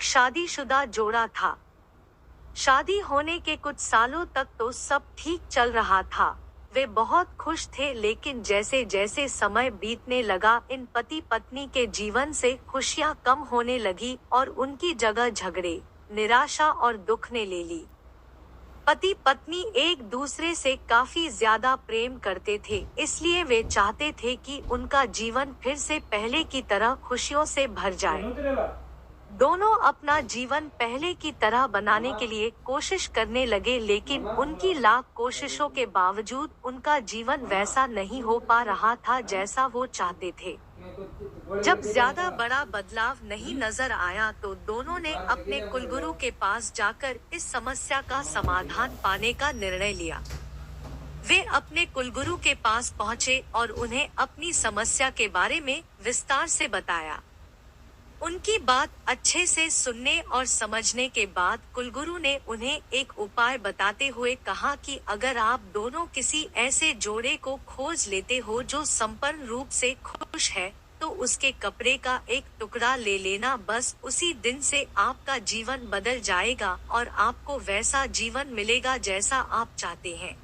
एक शादीशुदा जोड़ा था। शादी होने के कुछ सालों तक तो सब ठीक चल रहा था। वे बहुत खुश थे, लेकिन जैसे जैसे समय बीतने लगा, इन पति पत्नी के जीवन से खुशियां कम होने लगी और उनकी जगह झगड़े, निराशा और दुख ने ले ली। पति पत्नी एक दूसरे से काफी ज्यादा प्रेम करते थे, इसलिए वे चाहते थे कि उनका जीवन फिर से पहले की तरह खुशियों से भर जाए। दोनों अपना जीवन पहले की तरह बनाने के लिए कोशिश करने लगे, लेकिन उनकी लाख कोशिशों के बावजूद उनका जीवन वैसा नहीं हो पा रहा था जैसा वो चाहते थे। जब ज्यादा बड़ा बदलाव नहीं नजर आया तो दोनों ने अपने कुलगुरु के पास जाकर इस समस्या का समाधान पाने का निर्णय लिया। वे अपने कुलगुरु के पास पहुंचे और उन्हें अपनी समस्या के बारे में विस्तार से बताया। उनकी बात अच्छे से सुनने और समझने के बाद कुलगुरु ने उन्हें एक उपाय बताते हुए कहा कि अगर आप दोनों किसी ऐसे जोड़े को खोज लेते हो जो संपूर्ण रूप से खुश है, तो उसके कपड़े का एक टुकड़ा ले लेना। बस उसी दिन से आपका जीवन बदल जाएगा और आपको वैसा जीवन मिलेगा जैसा आप चाहते हैं।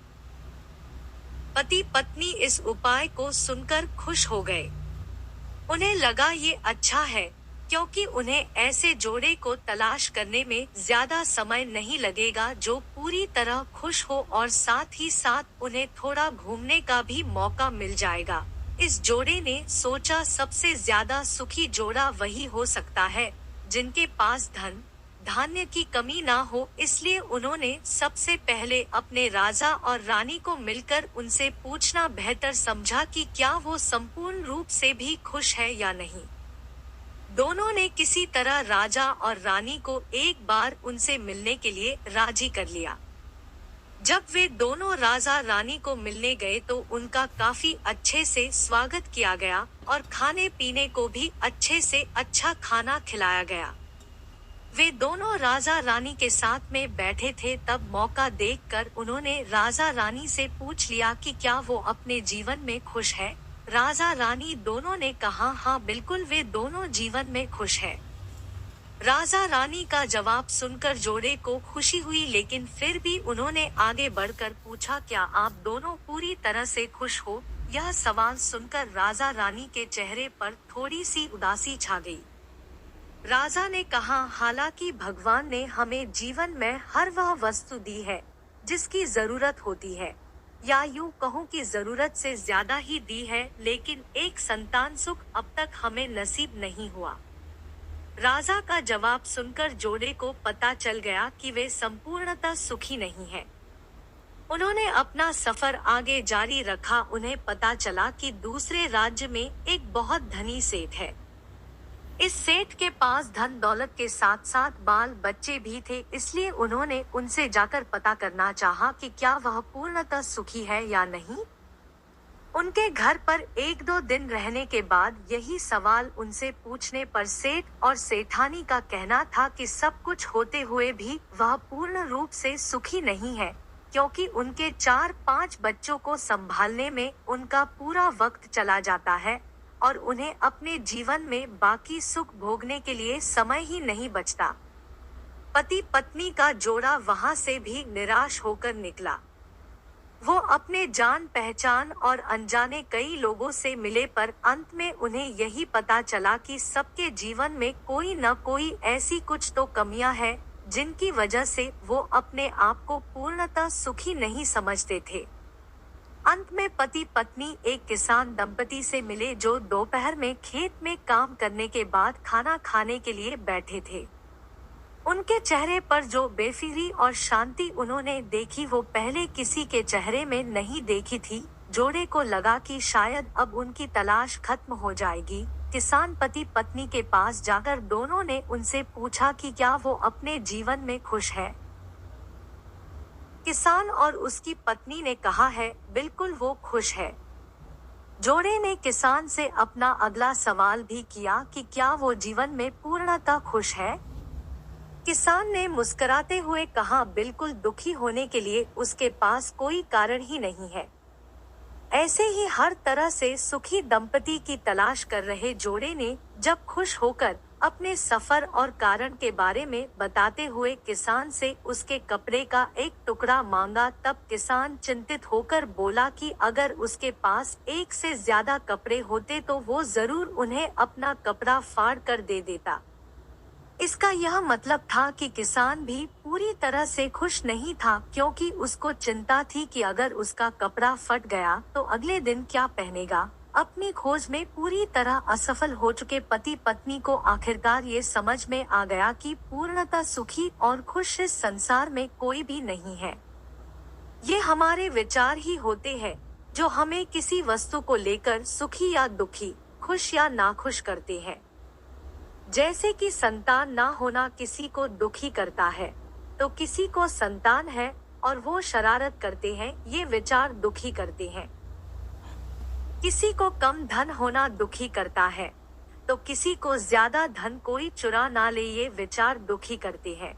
पति पत्नी इस उपाय को सुनकर खुश हो गए। उन्हें लगा ये अच्छा है, क्योंकि उन्हें ऐसे जोड़े को तलाश करने में ज्यादा समय नहीं लगेगा जो पूरी तरह खुश हो और साथ ही साथ उन्हें थोड़ा घूमने का भी मौका मिल जाएगा। इस जोड़े ने सोचा सबसे ज्यादा सुखी जोड़ा वही हो सकता है जिनके पास धन धान्य की कमी ना हो, इसलिए उन्होंने सबसे पहले अपने राजा और रानी को मिलकर उनसे पूछना बेहतर समझा कि क्या वो संपूर्ण रूप से भी खुश है या नहीं। दोनों ने किसी तरह राजा और रानी को एक बार उनसे मिलने के लिए राजी कर लिया। जब वे दोनों राजा रानी को मिलने गए तो उनका काफी अच्छे से स्वागत किया गया और खाने पीने को भी अच्छे से अच्छा खाना खिलाया गया। वे दोनों राजा रानी के साथ में बैठे थे, तब मौका देखकर उन्होंने राजा रानी से पूछ लिया कि क्या वो अपने जीवन में खुश है। राजा रानी दोनों ने कहा हाँ बिल्कुल, वे दोनों जीवन में खुश है। राजा रानी का जवाब सुनकर जोड़े को खुशी हुई, लेकिन फिर भी उन्होंने आगे बढ़कर पूछा क्या आप दोनों पूरी तरह से खुश हो। यह सवाल सुनकर राजा रानी के चेहरे पर थोड़ी सी उदासी छा गई। राजा ने कहा हालांकि भगवान ने हमें जीवन में हर वह वस्तु दी है जिसकी जरूरत होती है, या यूं कहूं कि जरूरत से ज्यादा ही दी है, लेकिन एक संतान सुख अब तक हमें नसीब नहीं हुआ। राजा का जवाब सुनकर जोड़े को पता चल गया कि वे संपूर्णतः सुखी नहीं हैं। उन्होंने अपना सफर आगे जारी रखा। उन्हें पता चला कि दूसरे राज्य में एक बहुत धनी सेठ है। इस सेठ के पास धन दौलत के साथ साथ बाल बच्चे भी थे, इसलिए उन्होंने उनसे जाकर पता करना चाहा कि क्या वह पूर्णतः सुखी है या नहीं। उनके घर पर एक दो दिन रहने के बाद यही सवाल उनसे पूछने पर सेठ और सेठानी का कहना था कि सब कुछ होते हुए भी वह पूर्ण रूप से सुखी नहीं है, क्योंकि उनके 4-5 बच्चों को संभालने में उनका पूरा वक्त चला जाता है और उन्हें अपने जीवन में बाकी सुख भोगने के लिए समय ही नहीं बचता। पति पत्नी का जोड़ा वहां से भी निराश होकर निकला। वो अपने जान पहचान और अनजाने कई लोगों से मिले, पर अंत में उन्हें यही पता चला कि सबके जीवन में कोई न कोई ऐसी कुछ तो कमियां हैं जिनकी वजह से वो अपने आप को पूर्णतः सुखी नहीं समझते थे। अंत में पति पत्नी एक किसान दंपति से मिले जो दोपहर में खेत में काम करने के बाद खाना खाने के लिए बैठे थे। उनके चेहरे पर जो बेफिक्री और शांति उन्होंने देखी वो पहले किसी के चेहरे में नहीं देखी थी। जोड़े को लगा कि शायद अब उनकी तलाश खत्म हो जाएगी। किसान पति पत्नी के पास जाकर दोनों ने उनसे पूछा कि क्या वो अपने जीवन में खुश है। किसान और उसकी पत्नी ने कहा है बिल्कुल वो खुश है। जोड़े ने किसान से अपना अगला सवाल भी किया कि क्या वो जीवन में पूर्णतः खुश है। किसान ने मुस्कुराते हुए कहा बिल्कुल, दुखी होने के लिए उसके पास कोई कारण ही नहीं है। ऐसे ही हर तरह से सुखी दंपति की तलाश कर रहे जोड़े ने जब खुश होकर अपने सफर और कारण के बारे में बताते हुए किसान से उसके कपड़े का एक टुकड़ा मांगा। तब किसान चिंतित होकर बोला कि अगर उसके पास एक से ज्यादा कपड़े होते तो वो जरूर उन्हें अपना कपड़ा फाड़ कर दे देता। इसका यह मतलब था कि किसान भी पूरी तरह से खुश नहीं था, क्योंकि उसको चिंता थी कि अगर उसका कपड़ा फट गया तो अगले दिन क्या पहनेगा। अपनी खोज में पूरी तरह असफल हो चुके पति पत्नी को आखिरकार ये समझ में आ गया कि पूर्णतः सुखी और खुश इस संसार में कोई भी नहीं है। ये हमारे विचार ही होते हैं जो हमें किसी वस्तु को लेकर सुखी या दुखी, खुश या नाखुश करते हैं। जैसे कि संतान ना होना किसी को दुखी करता है, तो किसी को संतान है और वो शरारत करते हैं, ये विचार दुखी करते हैं। किसी को कम धन होना दुखी करता है, तो किसी को ज्यादा धन कोई चुरा ना ले, ये विचार दुखी करते हैं।